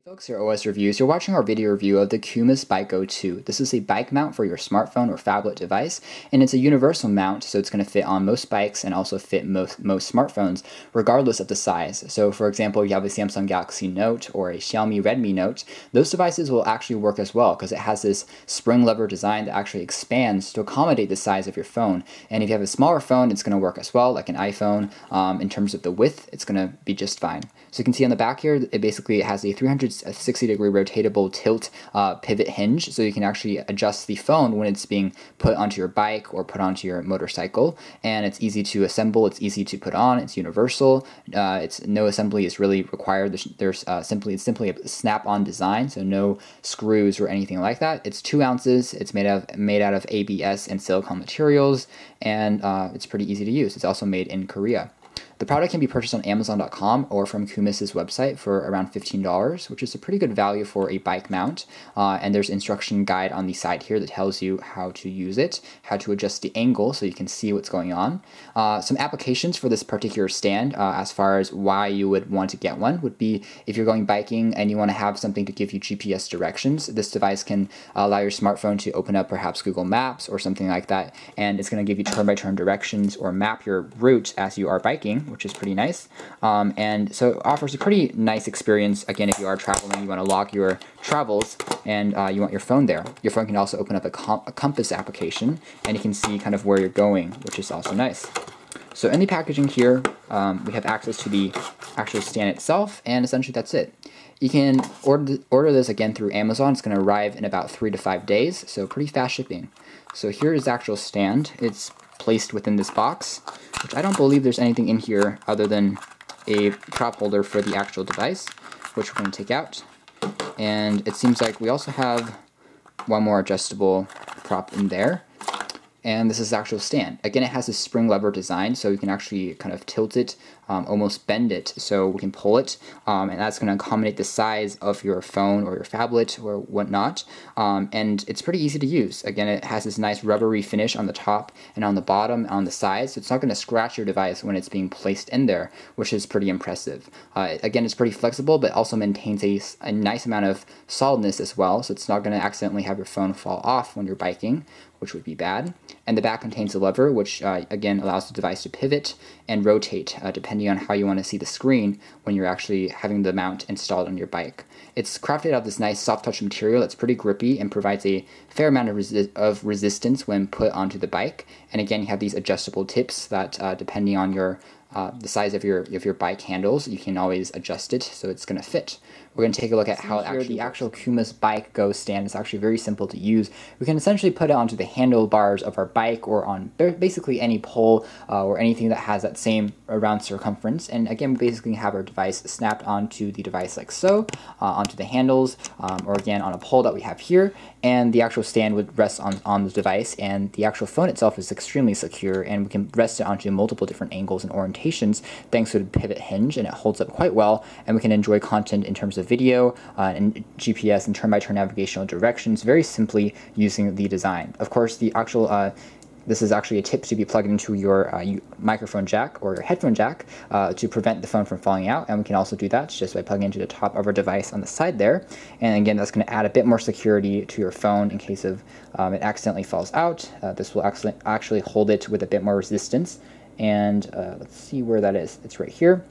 Folks, your OS Reviews. You're watching our video review of the Koomus BikeGo 2. This is a bike mount for your smartphone or phablet device, and it's a universal mount, so it's going to fit on most bikes and also fit most smartphones, regardless of the size. So, for example, if you have a Samsung Galaxy Note or a Xiaomi Redmi Note, those devices will actually work as well because it has this spring lever design that actually expands to accommodate the size of your phone. And if you have a smaller phone, it's going to work as well, like an iPhone. In terms of the width, it's going to be just fine. So you can see on the back here, it has a 360-degree rotatable tilt pivot hinge, so you can actually adjust the phone when it's being put onto your bike or put onto your motorcycle. And it's easy to assemble, it's easy to put on, it's universal. No assembly is really required. It's simply a snap-on design, so no screws or anything like that. It's 2 ounces. It's made out of ABS and silicone materials, and it's pretty easy to use. It's also made in Korea. The product can be purchased on Amazon.com or from Koomus' website for around $15, which is a pretty good value for a bike mount. And there's an instruction guide on the side here that tells you how to use it, how to adjust the angle so you can see what's going on. Some applications for this particular stand, as far as why you would want to get one, would be if you're going biking and you want to have something to give you GPS directions. This device can allow your smartphone to open up perhaps Google Maps or something like that, and it's going to give you turn-by-turn directions or map your route as you are biking, which is pretty nice. And so it offers a pretty nice experience. Again, if you are traveling, you want to log your travels, and you want your phone there. Your phone can also open up a compass application, and you can see kind of where you're going, which is also nice. So in the packaging here, we have access to the actual stand itself, and essentially that's it. You can order this again through Amazon. It's going to arrive in about 3 to 5 days, so pretty fast shipping. So here is the actual stand. It's placed within this box, which I don't believe there's anything in here other than a prop holder for the actual device, which we're going to take out. And it seems like we also have one more adjustable prop in there. And this is the actual stand. Again, it has a spring lever design, so you can actually kind of tilt it, almost bend it, so we can pull it, and that's going to accommodate the size of your phone or your phablet or whatnot. And it's pretty easy to use. Again, it has this nice rubbery finish on the top and on the bottom, on the sides, so it's not going to scratch your device when it's being placed in there, which is pretty impressive. Again, it's pretty flexible, but also maintains a nice amount of solidness as well, so it's not going to accidentally have your phone fall off when you're biking, which would be bad. And the back contains a lever, which again allows the device to pivot and rotate depending on how you want to see the screen when you're actually having the mount installed on your bike. It's crafted out of this nice soft touch material that's pretty grippy and provides a fair amount of resistance when put onto the bike. And again, you have these adjustable tips that depending on the size of your bike handles, you can always adjust it so it's going to fit. We're going to take a look at how the actual Koomus BikeGo stand is actually very simple to use. We can essentially put it onto the handlebars of our bike or on basically any pole or anything that has that same round circumference. And again, we basically have our device snapped onto the device like so, onto the handles, or again on a pole that we have here. And the actual stand would rest on the device, and the actual phone itself is extremely secure, and we can rest it onto multiple different angles and orientations thanks to the pivot hinge, and it holds up quite well, and we can enjoy content in terms of video and GPS and turn-by-turn navigational directions very simply using the design. Of course, the actual this is actually a tip to be plugged into your microphone jack or your headphone jack to prevent the phone from falling out, and we can also do that just by plugging into the top of our device on the side there. And again, that's going to add a bit more security to your phone in case of it accidentally falls out. This will actually hold it with a bit more resistance. And let's see where that is. It's right here.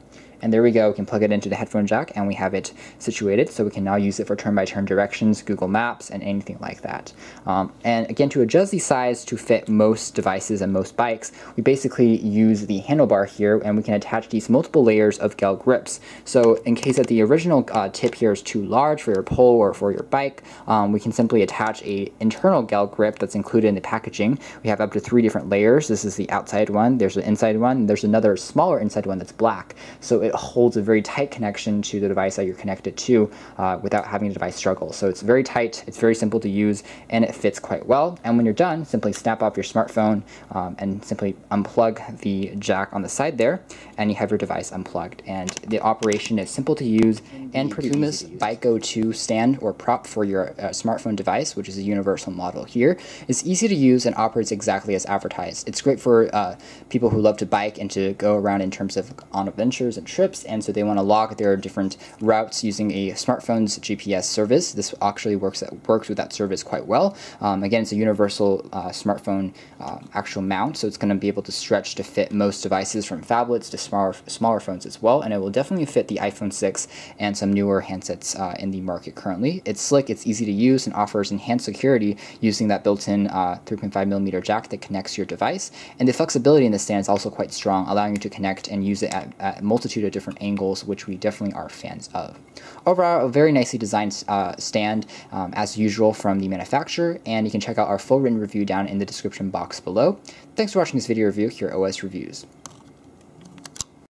And there we go, we can plug it into the headphone jack and we have it situated, so we can now use it for turn-by-turn directions, Google Maps, and anything like that. And again, to adjust the size to fit most devices and most bikes, we basically use the handlebar here, and we can attach these multiple layers of gel grips. So in case that the original tip here is too large for your pole or for your bike, we can simply attach an internal gel grip that's included in the packaging. We have up to 3 different layers. This is the outside one, there's an inside one, and there's another smaller inside one that's black. So it holds a very tight connection to the device that you're connected to without having the device struggle. So it's very tight, it's very simple to use, and it fits quite well. And when you're done, simply snap off your smartphone and simply unplug the jack on the side there, and you have your device unplugged. And the operation is simple to use and pretty easy to use. BikeGo 2 stand or prop for your smartphone device, which is a universal model here, is easy to use and operates exactly as advertised. It's great for people who love to bike and to go around in terms of on adventures kilometers and trips, and so they want to log their different routes using a smartphone's GPS service. This actually works with that service quite well. Again, it's a universal smartphone actual mount, so it's going to be able to stretch to fit most devices from phablets to smaller phones as well, and it will definitely fit the iPhone 6 and some newer handsets in the market currently. It's slick, it's easy to use, and offers enhanced security using that built-in 3.5mm jack that connects your device, and the flexibility in the stand is also quite strong, allowing you to connect and use it at a multitude of different angles, which we definitely are fans of. Overall, a very nicely designed stand as usual from the manufacturer, and you can check out our full written review down in the description box below. Thanks for watching this video review here at OS Reviews.